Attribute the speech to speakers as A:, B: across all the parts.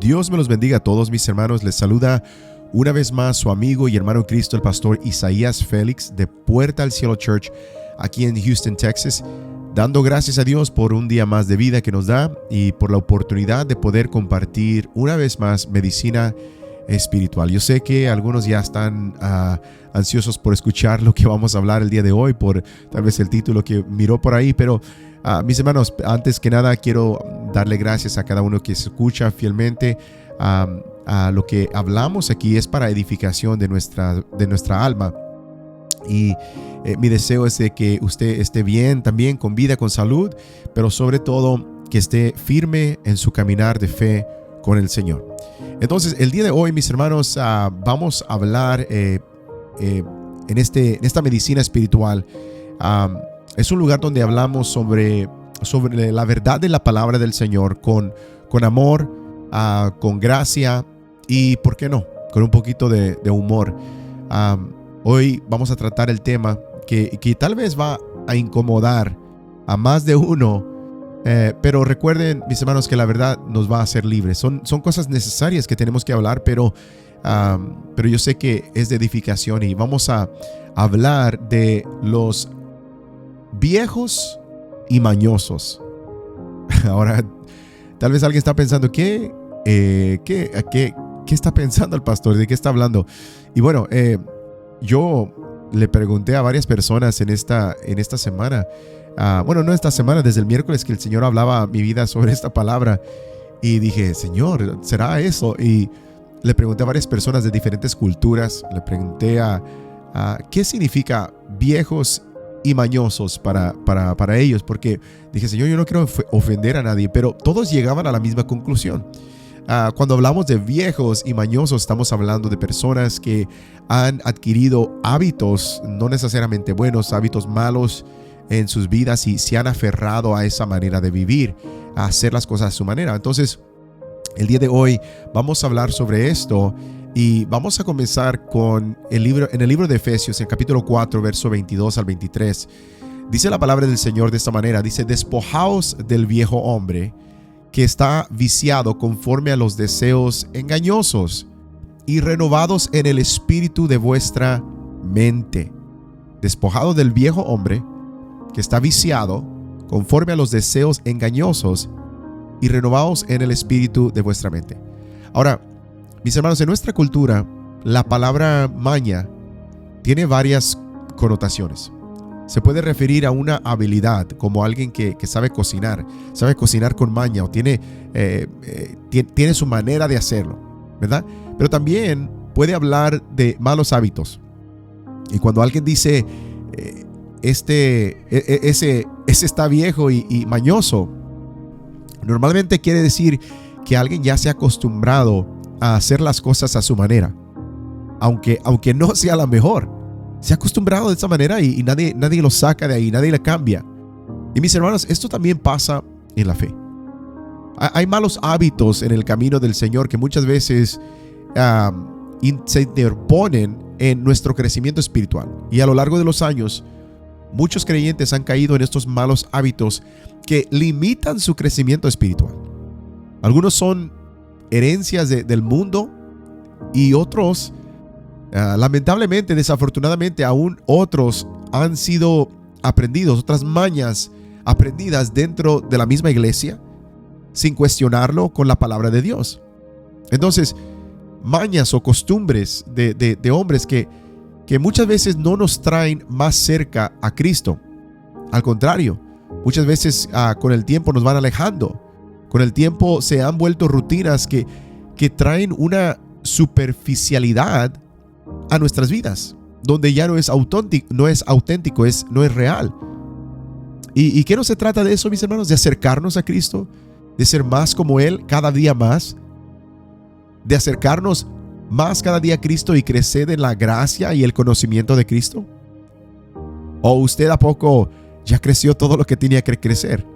A: Dios me los bendiga a todos mis hermanos. Les saluda una vez más su amigo y hermano en Cristo, el pastor Isaías Félix de Puerta al Cielo Church aquí en Houston, Texas, dando gracias a Dios por un día más de vida que nos da y por la oportunidad de poder compartir una vez más medicina espiritual. Yo sé que algunos ya están ansiosos por escuchar lo que vamos a hablar el día de hoy, por tal vez el título que miró por ahí, pero mis hermanos, antes que nada quiero darle gracias a cada uno que se escucha fielmente. A lo que hablamos aquí es para edificación de nuestra alma, y mi deseo es de que usted esté bien también, con vida, con salud, pero sobre todo que esté firme en su caminar de fe con el Señor. Entonces el día de hoy, mis hermanos, vamos a hablar en esta medicina espiritual. Es un lugar donde hablamos sobre la verdad de la palabra del Señor con amor, con gracia y, ¿por qué no?, con un poquito de humor. Hoy vamos a tratar el tema que tal vez va a incomodar a más de uno, pero recuerden, mis hermanos, que la verdad nos va a hacer libres. Son cosas necesarias que tenemos que hablar, pero yo sé que es de edificación, y vamos a hablar de los viejos y mañosos. Ahora, tal vez alguien está pensando, ¿qué está pensando el pastor? ¿De qué está hablando? Y bueno, yo le pregunté a varias personas en esta semana, no esta semana, desde el miércoles que el Señor hablaba a mi vida sobre esta palabra, y dije, Señor, ¿será eso? Y le pregunté a varias personas de diferentes culturas, le pregunté a ¿qué significa viejos y mañosos para ellos? Porque dije, Señor, yo no quiero ofender a nadie, pero todos llegaban a la misma conclusión. Cuando hablamos de viejos y mañosos, estamos hablando de personas que han adquirido hábitos no necesariamente buenos, hábitos malos en sus vidas, y se han aferrado a esa manera de vivir, a hacer las cosas a su manera. Entonces, el día de hoy vamos a hablar sobre esto, y vamos a comenzar en el libro de Efesios, en capítulo 4, verso 22 al 23. Dice la palabra del Señor de esta manera, dice: despojaos del viejo hombre que está viciado conforme a los deseos engañosos, y renovados en el espíritu de vuestra mente. Despojado del viejo hombre que está viciado conforme a los deseos engañosos, y renovados en el espíritu de vuestra mente. Ahora, mis hermanos, en nuestra cultura, la palabra maña tiene varias connotaciones. Se puede referir a una habilidad, como alguien que sabe cocinar con maña, o tiene su manera de hacerlo, ¿verdad? Pero también puede hablar de malos hábitos. Y cuando alguien dice, ese está viejo y mañoso, normalmente quiere decir que alguien ya se ha acostumbrado a hacer las cosas a su manera, aunque no sea la mejor. Se ha acostumbrado de esa manera y nadie lo saca de ahí, nadie le cambia. Y mis hermanos, esto también pasa en la fe. Hay malos hábitos en el camino del Señor que muchas veces se interponen en nuestro crecimiento espiritual. Y a lo largo de los años, muchos creyentes han caído en estos malos hábitos que limitan su crecimiento espiritual. Algunos son herencias del mundo, y otros, lamentablemente, desafortunadamente, aún otros han sido aprendidos, otras mañas aprendidas dentro de la misma iglesia, sin cuestionarlo con la palabra de Dios. Entonces, mañas o costumbres de hombres que muchas veces no nos traen más cerca a Cristo. Al contrario, muchas veces con el tiempo nos van alejando. Con el tiempo se han vuelto rutinas que traen una superficialidad a nuestras vidas, donde ya no es auténtico, no es real. ¿Y qué no se trata de eso, mis hermanos? De acercarnos a Cristo, de ser más como Él cada día más, de acercarnos más cada día a Cristo y crecer en la gracia y el conocimiento de Cristo. ¿O usted a poco ya creció todo lo que tenía que crecer?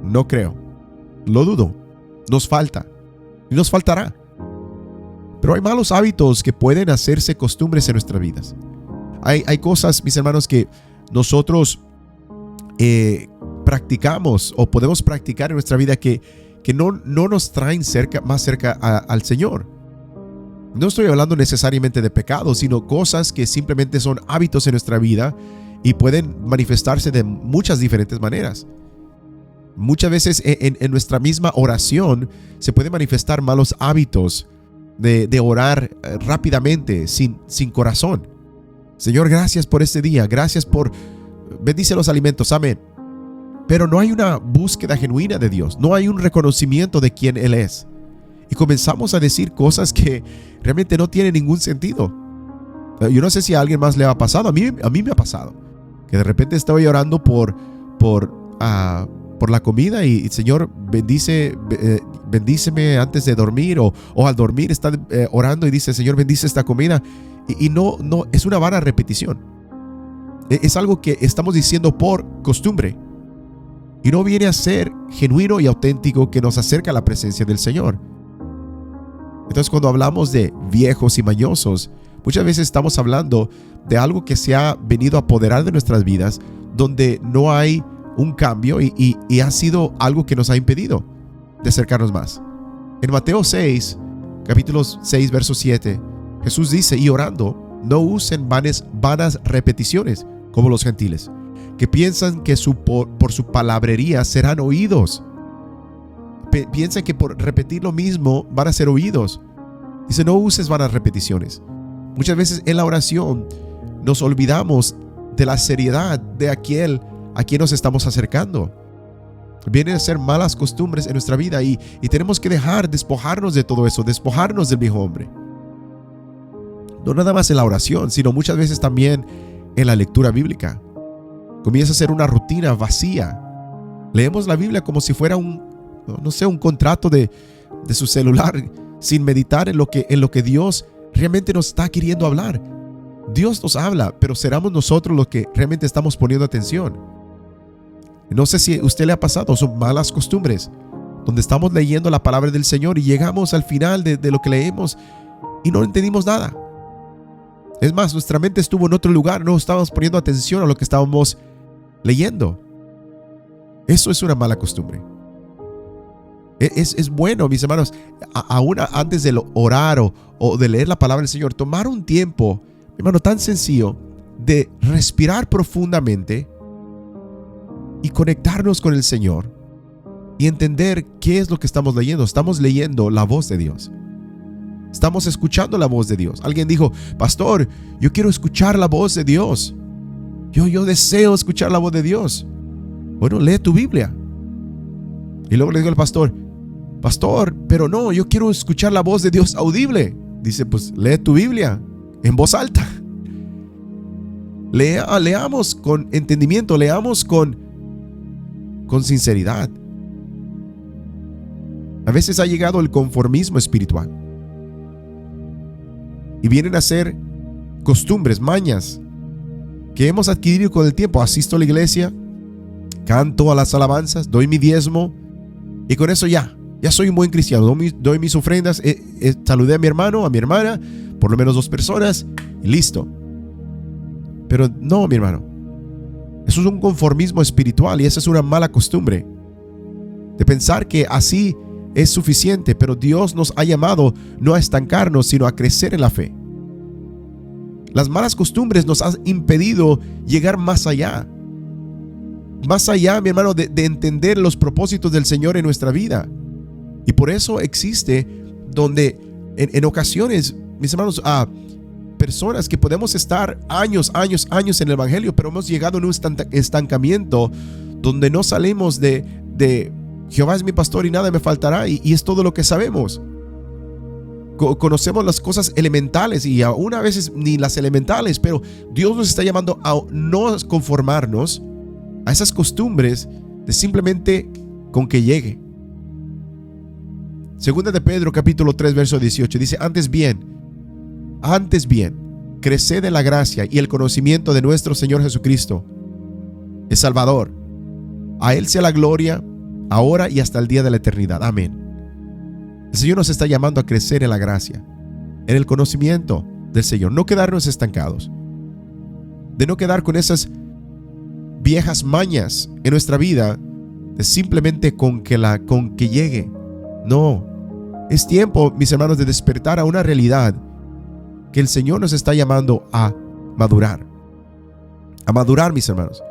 A: No creo. Lo dudo. Nos falta. Y nos faltará. Pero hay malos hábitos que pueden hacerse costumbres en nuestras vidas. Hay cosas, mis hermanos, que nosotros practicamos o podemos practicar en nuestra vida que que no nos traen más cerca al Señor. No estoy hablando necesariamente de pecados, sino cosas que simplemente son hábitos en nuestra vida y pueden manifestarse de muchas diferentes maneras. Muchas veces en nuestra misma oración se pueden manifestar malos hábitos de orar rápidamente, sin corazón. Señor, gracias por este día, gracias por bendice los alimentos, amén. Pero no hay una búsqueda genuina de Dios, no hay un reconocimiento de quién Él es. Y comenzamos a decir cosas que realmente no tienen ningún sentido. Yo no sé si a alguien más le ha pasado, a mí me ha pasado, que de repente estoy orando por la comida y Señor, bendíceme antes de dormir, o al dormir está orando y dice, Señor, bendice esta comida, y no, es una vana repetición. Es algo que estamos diciendo por costumbre y no viene a ser genuino y auténtico que nos acerca a la presencia del Señor. Entonces, cuando hablamos de viejos y mañosos, muchas veces estamos hablando de algo que se ha venido a apoderar de nuestras vidas, donde no hay un cambio y ha sido algo que nos ha impedido de acercarnos más. En Mateo 6, capítulo 6, verso 7, Jesús dice, y orando, no usen vanas repeticiones como los gentiles, que piensan que por su palabrería serán oídos. Piensan que por repetir lo mismo van a ser oídos. Dice, no uses vanas repeticiones. Muchas veces en la oración nos olvidamos de la seriedad de aquel a quien nos estamos acercando. Vienen a ser malas costumbres en nuestra vida y tenemos que despojarnos de todo eso, despojarnos del viejo hombre. No nada más en la oración, sino muchas veces también en la lectura bíblica. Comienza a ser una rutina vacía. Leemos la Biblia como si fuera un contrato de su celular, sin meditar en lo que Dios realmente nos está queriendo hablar. Dios nos habla, pero seremos nosotros los que realmente estamos poniendo atención. No sé si a usted le ha pasado, son malas costumbres, donde estamos leyendo la palabra del Señor y llegamos al final de lo que leemos y no entendimos nada. Es más, nuestra mente estuvo en otro lugar, no estábamos poniendo atención a lo que estábamos leyendo. Eso es una mala costumbre. Es bueno, mis hermanos, aún antes de orar o de leer la palabra del Señor, tomar un tiempo, hermano, tan sencillo de respirar profundamente y conectarnos con el Señor y entender qué es lo que estamos leyendo. Estamos leyendo la voz de Dios. Estamos escuchando la voz de Dios. Alguien dijo, pastor, yo quiero escuchar la voz de Dios. Yo deseo escuchar la voz de Dios. Bueno, lee tu Biblia. Y luego le digo al pastor, pero no, yo quiero escuchar la voz de Dios audible. Dice, pues lee tu Biblia en voz alta. Leamos con entendimiento, leamos con sinceridad. A veces ha llegado el conformismo espiritual y vienen a ser costumbres, mañas que hemos adquirido con el tiempo. Asisto a la iglesia, canto a las alabanzas, doy mi diezmo y con eso ya soy un buen cristiano. Doy mis ofrendas, saludé a mi hermano, a mi hermana, por lo menos 2 personas y listo. Pero no, mi hermano, eso es un conformismo espiritual y esa es una mala costumbre de pensar que así es suficiente. Pero Dios nos ha llamado no a estancarnos, sino a crecer en la fe. Las malas costumbres nos han impedido llegar más allá, mi hermano, de entender los propósitos del Señor en nuestra vida. Y por eso existe donde en ocasiones, mis hermanos, personas que podemos estar años en el evangelio, pero hemos llegado en un estancamiento donde no salimos de Jehová es mi pastor y nada me faltará, y es todo lo que sabemos. Conocemos las cosas elementales y aún a veces ni las elementales, pero Dios nos está llamando a no conformarnos a esas costumbres de simplemente con que llegue. Segunda de Pedro capítulo 3 verso 18 dice, antes bien, creced en la gracia y el conocimiento de nuestro Señor Jesucristo, el Salvador. A Él sea la gloria, ahora y hasta el día de la eternidad. Amén. El Señor nos está llamando a crecer en la gracia, en el conocimiento del Señor. No quedarnos estancados, de no quedar con esas viejas mañas en nuestra vida, de simplemente con que llegue. No, es tiempo, mis hermanos, de despertar a una realidad que el Señor nos está llamando a madurar. A madurar, mis hermanos.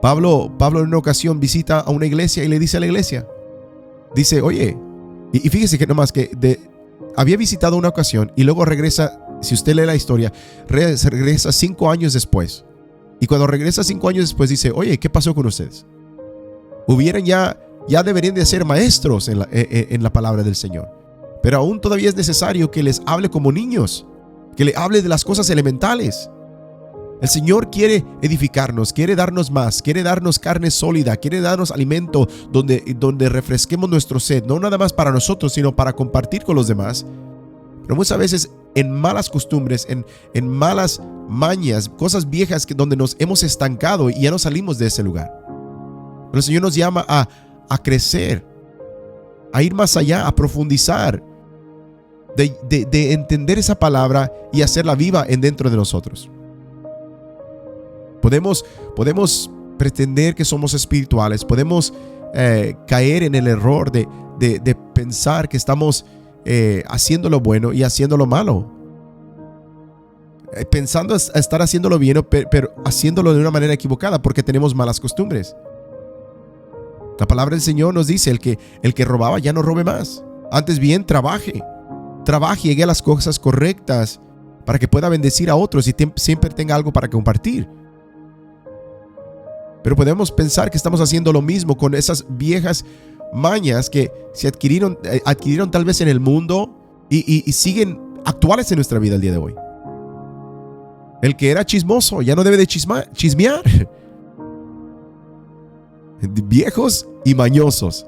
A: Pablo en una ocasión visita a una iglesia y le dice a la iglesia, dice, oye, y fíjese que nomás que había visitado una ocasión y luego regresa, si usted lee la historia, regresa 5 años después. Y cuando regresa 5 años después dice, oye, ¿qué pasó con ustedes? Hubieran ya deberían de ser maestros en la palabra del Señor. Pero aún todavía es necesario que les hable como niños, que le hable de las cosas elementales. El Señor quiere edificarnos, quiere darnos más, quiere darnos carne sólida, quiere darnos alimento donde refresquemos nuestro sed, no nada más para nosotros, sino para compartir con los demás. Pero muchas veces en malas costumbres, en malas mañas, cosas viejas donde nos hemos estancado y ya no salimos de ese lugar. Pero el Señor nos llama a crecer, a ir más allá, a profundizar, de entender esa palabra y hacerla viva dentro de nosotros. Podemos pretender que somos espirituales, podemos caer en el error de pensar que estamos haciendo lo bueno y haciendo lo malo. Pensando estar haciendo lo bien, pero haciéndolo de una manera equivocada porque tenemos malas costumbres. La palabra del Señor nos dice, el que robaba ya no robe más. Antes bien, trabaje y llegue a las cosas correctas para que pueda bendecir a otros y siempre tenga algo para compartir. Pero podemos pensar que estamos haciendo lo mismo con esas viejas mañas que se adquirieron tal vez en el mundo y siguen actuales en nuestra vida el día de hoy. El que era chismoso ya no debe de chismear. Viejos y mañosos.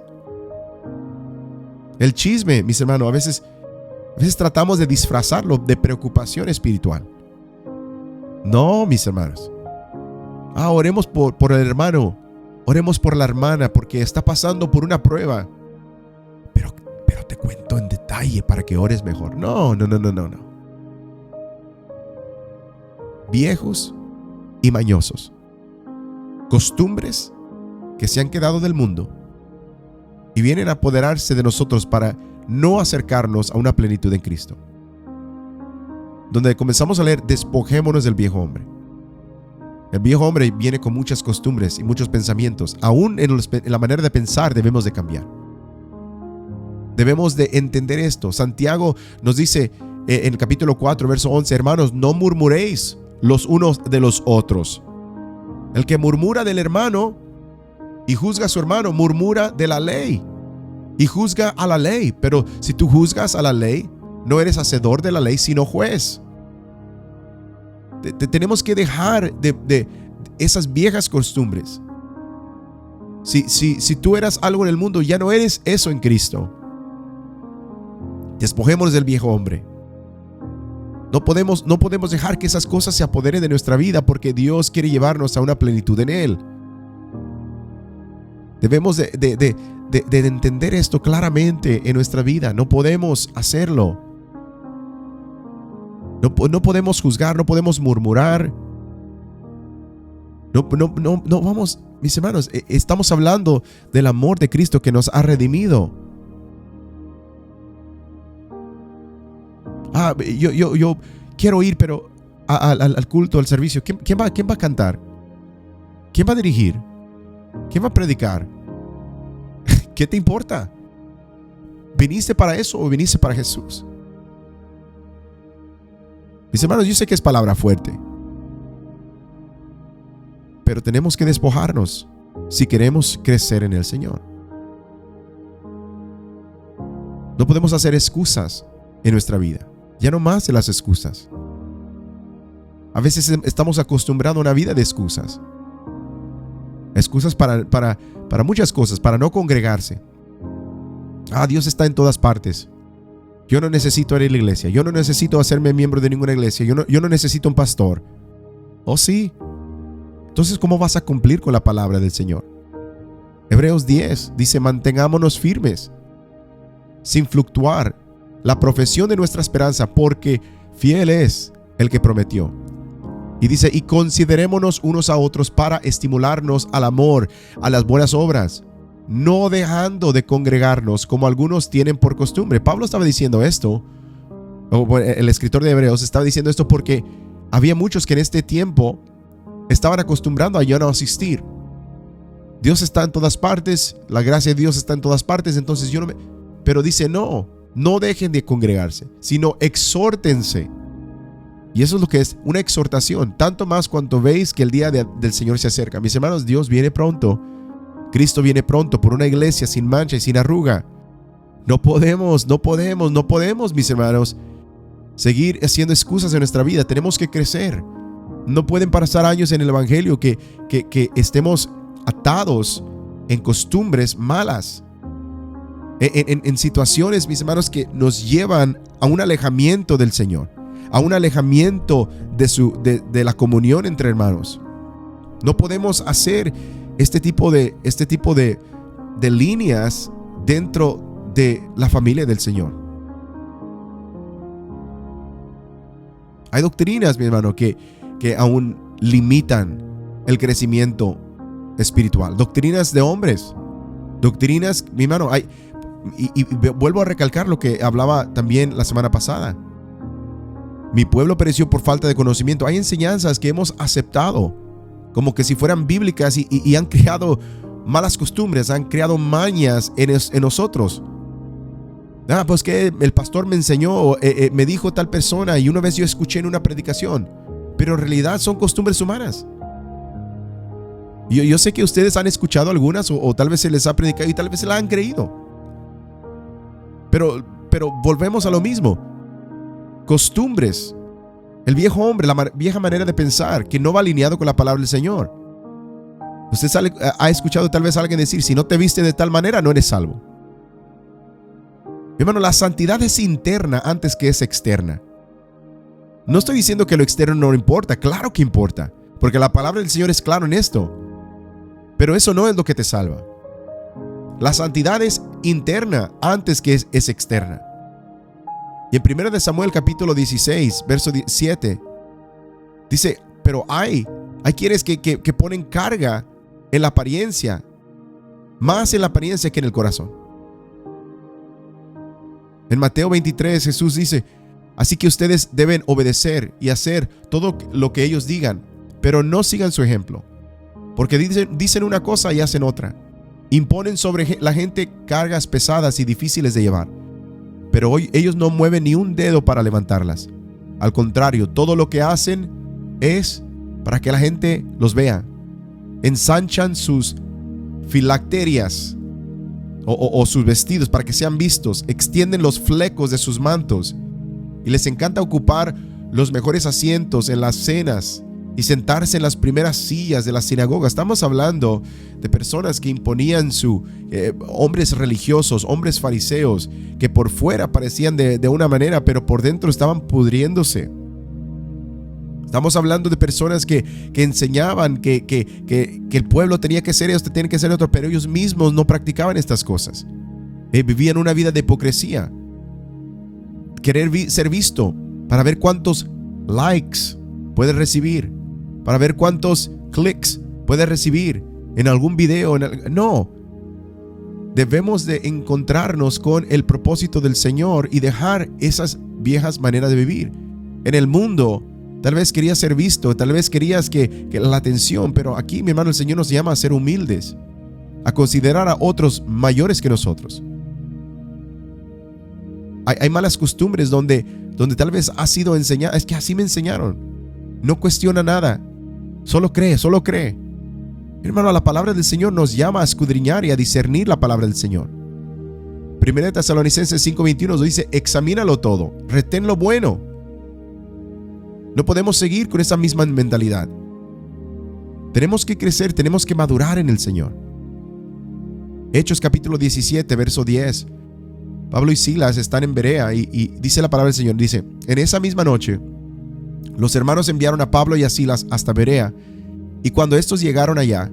A: El chisme, mis hermanos, a veces tratamos de disfrazarlo de preocupación espiritual. No, mis hermanos. Oremos por el hermano, oremos por la hermana porque está pasando por una prueba. Pero te cuento en detalle para que ores mejor. No. Viejos y mañosos. Costumbres que se han quedado del mundo y vienen a apoderarse de nosotros para no acercarnos a una plenitud en Cristo. Donde comenzamos a leer, despojémonos del viejo hombre. El viejo hombre viene con muchas costumbres y muchos pensamientos. Aún en la manera de pensar debemos de cambiar. Debemos de entender esto. Santiago nos dice en el capítulo 4, verso 11, hermanos, no murmuréis los unos de los otros. El que murmura del hermano y juzga a su hermano, murmura de la ley y juzga a la ley. Pero si tú juzgas a la ley, no eres hacedor de la ley, sino juez. Tenemos que dejar de esas viejas costumbres. Si tú eras algo en el mundo, ya no eres eso en Cristo. Despojémonos del viejo hombre. No podemos dejar que esas cosas se apoderen de nuestra vida porque Dios quiere llevarnos a una plenitud en Él. Debemos de entender esto claramente en nuestra vida. No podemos hacerlo. No podemos juzgar, no podemos murmurar. No vamos, mis hermanos, estamos hablando del amor de Cristo que nos ha redimido. Yo quiero ir, pero al culto, al servicio. ¿Quién va a cantar? ¿Quién va a dirigir? ¿Quién va a predicar? ¿Qué te importa? ¿Viniste para eso o viniste para Jesús? Mis hermanos, yo sé que es palabra fuerte, pero tenemos que despojarnos si queremos crecer en el Señor. No podemos hacer excusas en nuestra vida. Ya no más de las excusas. A veces estamos acostumbrados a una vida de excusas. Excusas para muchas cosas, para no congregarse. Dios está en todas partes. Yo no necesito ir a la iglesia. Yo no necesito hacerme miembro de ninguna iglesia. Yo no necesito un pastor. ¿Oh, sí? Entonces, ¿cómo vas a cumplir con la palabra del Señor? Hebreos 10 dice, mantengámonos firmes, sin fluctuar, la profesión de nuestra esperanza, porque fiel es el que prometió. Y dice, y considerémonos unos a otros para estimularnos al amor, a las buenas obras, no dejando de congregarnos como algunos tienen por costumbre. Pablo estaba diciendo esto, o el escritor de Hebreos estaba diciendo esto porque había muchos que en este tiempo estaban acostumbrando a ya no asistir. Dios está en todas partes, la gracia de Dios está en todas partes, entonces Pero dice no dejen de congregarse, sino exhórtense. Y eso es lo que es una exhortación, tanto más cuanto veis que el día del Señor se acerca. Mis hermanos, Dios viene pronto. Cristo viene pronto por una iglesia sin mancha y sin arruga. No podemos, mis hermanos, seguir haciendo excusas en nuestra vida. Tenemos que crecer. No pueden pasar años en el evangelio que estemos atados en costumbres malas, en situaciones, mis hermanos, que nos llevan a un alejamiento del Señor, a un alejamiento de la comunión entre hermanos. No podemos hacer este tipo de líneas dentro de la familia del Señor. Hay doctrinas, mi hermano, que aún limitan el crecimiento espiritual. Doctrinas de hombres. Doctrinas, mi hermano, y vuelvo a recalcar lo que hablaba también la semana pasada. Mi pueblo pereció por falta de conocimiento. Hay enseñanzas que hemos aceptado como que si fueran bíblicas y han creado malas costumbres, han creado mañas en nosotros. Pues que el pastor me enseñó, me dijo tal persona y una vez yo escuché en una predicación, pero en realidad son costumbres humanas. Yo sé que ustedes han escuchado algunas o tal vez se les ha predicado y tal vez se la han creído. Pero volvemos a lo mismo. Costumbres. El viejo hombre, la vieja manera de pensar que no va alineado con la palabra del Señor. Usted ha escuchado tal vez a alguien decir, si no te viste de tal manera, no eres salvo. Mi hermano, la santidad es interna antes que es externa. No estoy diciendo que lo externo no importa, claro que importa, porque la palabra del Señor es claro en esto. Pero eso no es lo que te salva. La santidad es interna antes que es externa. Y en 1 Samuel capítulo 16, verso 7, dice, pero hay quienes que ponen carga en la apariencia, más en la apariencia que en el corazón. En Mateo 23 Jesús dice, así que ustedes deben obedecer y hacer todo lo que ellos digan, pero no sigan su ejemplo, porque dicen una cosa y hacen otra. Imponen sobre la gente cargas pesadas y difíciles de llevar, pero hoy ellos no mueven ni un dedo para levantarlas. Al contrario, todo lo que hacen es para que la gente los vea. Ensanchan sus filacterias o sus vestidos para que sean vistos. Extienden los flecos de sus mantos y les encanta ocupar los mejores asientos en las cenas y sentarse en las primeras sillas de la sinagoga. Estamos hablando de personas que imponían hombres religiosos, hombres fariseos, que por fuera parecían de una manera, pero por dentro estaban pudriéndose. Estamos hablando de personas que enseñaban que el pueblo tenía que ser esto, tenía que ser otro, pero ellos mismos no practicaban estas cosas. Vivían una vida de hipocresía. Querer ser visto para ver cuántos likes puedes recibir, para ver cuántos clics puedes recibir en algún video. No. Debemos de encontrarnos con el propósito del Señor y dejar esas viejas maneras de vivir. En el mundo, tal vez querías ser visto, tal vez querías que la atención, pero aquí, mi hermano, el Señor nos llama a ser humildes, a considerar a otros mayores que nosotros. Hay malas costumbres donde tal vez ha sido enseñado, es que así me enseñaron. No cuestiona nada, solo cree. Hermano, la palabra del Señor nos llama a escudriñar y a discernir la palabra del Señor. 1 Tesalonicenses 5:21 nos dice, examínalo todo, retén lo bueno. No podemos seguir con esa misma mentalidad. Tenemos que crecer, tenemos que madurar en el Señor. Hechos capítulo 17, verso 10. Pablo y Silas están en Berea y dice la palabra del Señor, dice, en esa misma noche, los hermanos enviaron a Pablo y a Silas hasta Berea, y cuando estos llegaron allá,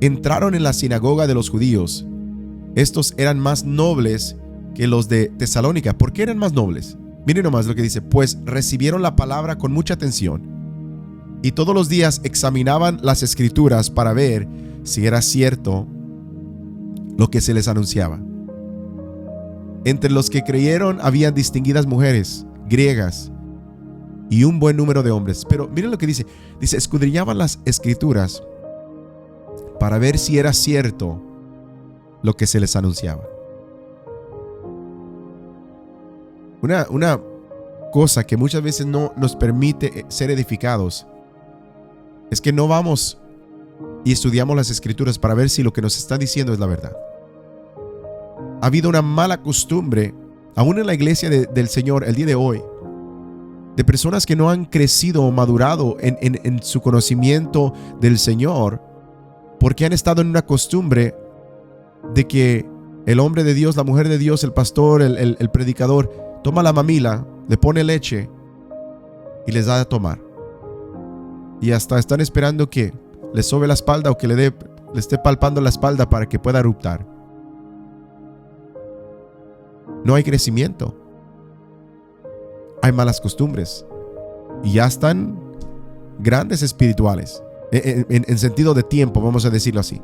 A: entraron en la sinagoga de los judíos. Estos eran más nobles que los de Tesalónica. ¿Por qué eran más nobles? Miren nomás lo que dice, pues recibieron la palabra con mucha atención, y todos los días examinaban las escrituras para ver si era cierto lo que se les anunciaba. Entre los que creyeron había distinguidas mujeres, griegas, y un buen número de hombres. Pero miren lo que dice. Dice, escudriñaban las escrituras para ver si era cierto lo que se les anunciaba. Una cosa que muchas veces no nos permite ser edificados es que no vamos y estudiamos las escrituras para ver si lo que nos está diciendo es la verdad. Ha habido una mala costumbre, aún en la iglesia del Señor el día de hoy, de personas que no han crecido o madurado en su conocimiento del Señor, porque han estado en una costumbre de que el hombre de Dios, la mujer de Dios, el pastor, el predicador, toma la mamila, le pone leche y les da a tomar. Y hasta están esperando que le sobe la espalda o que le esté palpando la espalda para que pueda eruptar. No hay crecimiento. Hay malas costumbres. Y ya están grandes espirituales. En sentido de tiempo, vamos a decirlo así.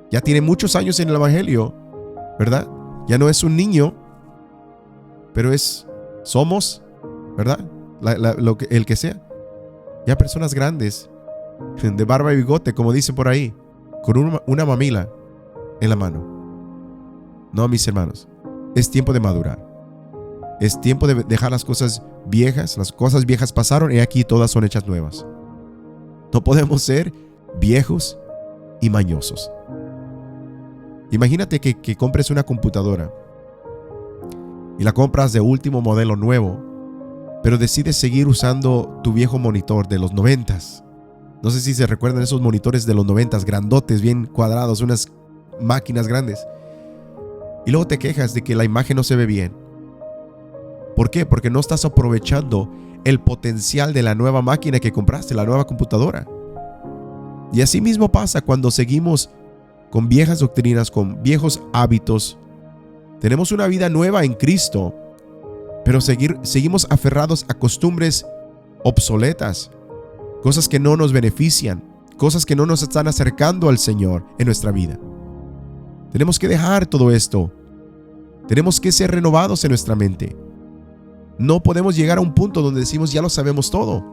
A: Ya tiene muchos años en el evangelio, ¿verdad? Ya no es un niño, pero somos, ¿verdad? El que sea. Ya personas grandes, de barba y bigote, como dice por ahí, con una mamila en la mano. No, mis hermanos, es tiempo de madurar. Es tiempo de dejar las cosas viejas. Las cosas viejas pasaron y aquí todas son hechas nuevas. No podemos ser viejos y mañosos. Imagínate que compres una computadora y la compras de último modelo nuevo, pero decides seguir usando tu viejo monitor de los 90s. No sé si se recuerdan esos monitores de los 90s, grandotes, bien cuadrados, unas máquinas grandes. Y luego te quejas de que la imagen no se ve bien. ¿Por qué? Porque no estás aprovechando el potencial de la nueva máquina que compraste, la nueva computadora. Y así mismo pasa cuando seguimos con viejas doctrinas, con viejos hábitos. Tenemos una vida nueva en Cristo, pero seguimos aferrados a costumbres obsoletas, cosas que no nos benefician, cosas que no nos están acercando al Señor en nuestra vida. Tenemos que dejar todo esto. Tenemos que ser renovados en nuestra mente. No podemos llegar a un punto donde decimos ya lo sabemos todo.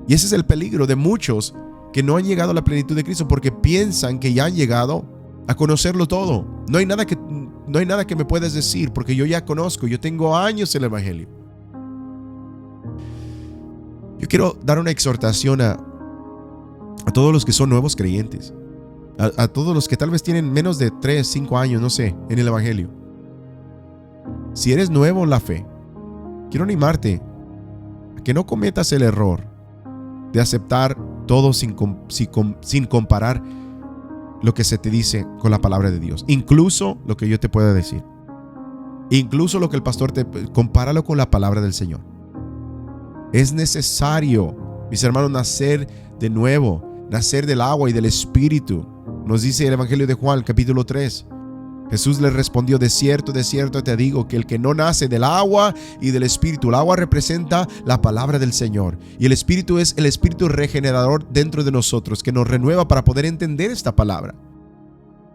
A: Y ese es el peligro de muchos que no han llegado a la plenitud de Cristo porque piensan que ya han llegado a conocerlo todo. No hay nada que me puedas decir porque yo ya conozco, yo tengo años en el evangelio. Yo quiero dar una exhortación a todos los que son nuevos creyentes, a todos los que tal vez tienen menos de 3, 5 años, no sé, en el evangelio. Si eres nuevo en la fe, quiero animarte a que no cometas el error de aceptar todo sin comparar lo que se te dice con la palabra de Dios. Incluso lo que yo te pueda decir. Incluso lo que el pastor compáralo con la palabra del Señor. Es necesario, mis hermanos, nacer de nuevo, nacer del agua y del Espíritu. Nos dice el Evangelio de Juan, capítulo 3. Jesús le respondió, de cierto te digo que el que no nace del agua y del Espíritu, el agua representa la palabra del Señor y el Espíritu es el Espíritu regenerador dentro de nosotros que nos renueva para poder entender esta palabra.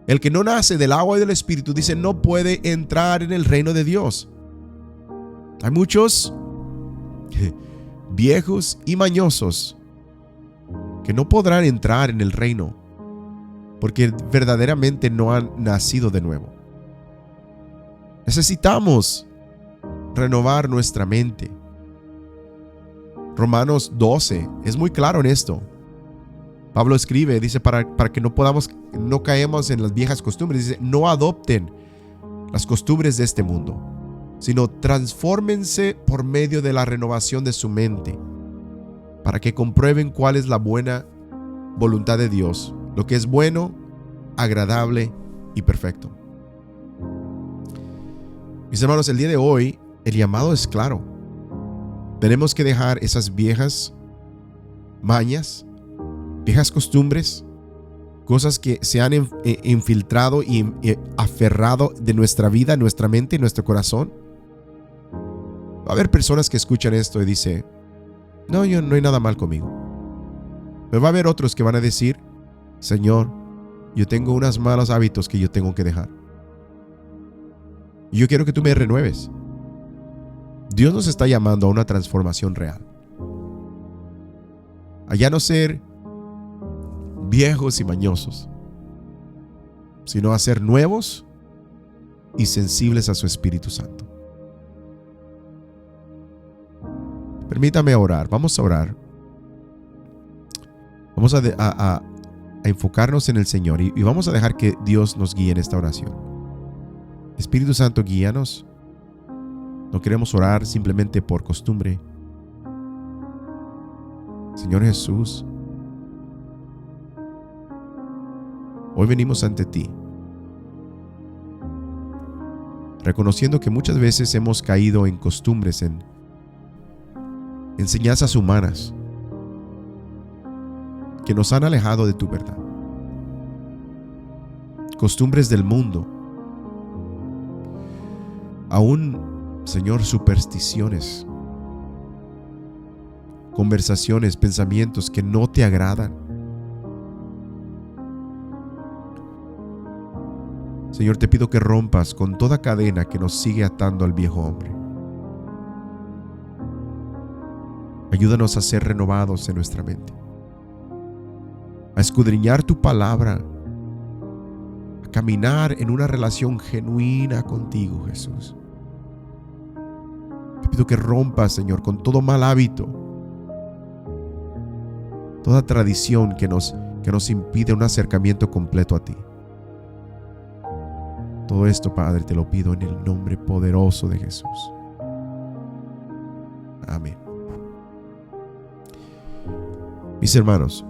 A: El que no nace del agua y del Espíritu, dice, no puede entrar en el reino de Dios. Hay muchos viejos y mañosos que no podrán entrar en el reino porque verdaderamente no han nacido de nuevo. Necesitamos renovar nuestra mente. Romanos 12 es muy claro en esto. Pablo escribe, dice, para que no caemos en las viejas costumbres. Dice, no adopten las costumbres de este mundo, sino transfórmense por medio de la renovación de su mente, para que comprueben cuál es la buena voluntad de Dios, lo que es bueno, agradable y perfecto. Mis hermanos, el día de hoy, el llamado es claro. Tenemos que dejar esas viejas mañas, viejas costumbres, cosas que se han infiltrado y aferrado de nuestra vida, nuestra mente, nuestro corazón. Va a haber personas que escuchan esto y dicen, no hay nada mal conmigo. Pero va a haber otros que van a decir, Señor, Yo tengo unos malos hábitos que yo tengo que dejar. Y yo quiero que tú me renueves. Dios nos está llamando a una transformación real. A ya no ser viejos y mañosos, sino a ser nuevos y sensibles a su Espíritu Santo. Permítame orar. Vamos a orar. Vamos a enfocarnos en el Señor y vamos a dejar que Dios nos guíe en esta oración. Espíritu Santo, guíanos. No queremos orar simplemente por costumbre. Señor Jesús, hoy venimos ante ti, reconociendo que muchas veces hemos caído en costumbres, en enseñanzas humanas que nos han alejado de tu verdad. Costumbres del mundo. Aún, Señor, supersticiones, conversaciones, pensamientos que no te agradan. Señor, te pido que rompas con toda cadena que nos sigue atando al viejo hombre. Ayúdanos a ser renovados en nuestra mente, a escudriñar tu palabra, a caminar en una relación genuina contigo, Jesús. Te pido que rompas, Señor, con todo mal hábito, toda tradición que nos impide un acercamiento completo a ti. Todo esto, Padre, te lo pido en el nombre poderoso de Jesús. Amén. Mis hermanos,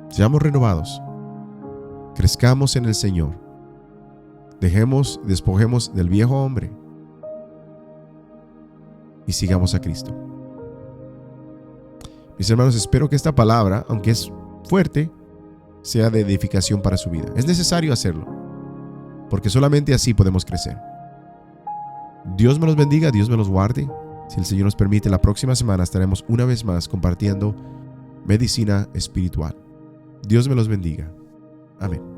A: seamos renovados, crezcamos en el Señor, despojemos del viejo hombre y sigamos a Cristo. Mis hermanos, espero que esta palabra, aunque es fuerte, sea de edificación para su vida. Es necesario hacerlo, porque solamente así podemos crecer. Dios me los bendiga, Dios me los guarde. Si el Señor nos permite, la próxima semana estaremos una vez más compartiendo medicina espiritual. Dios me los bendiga. Amén.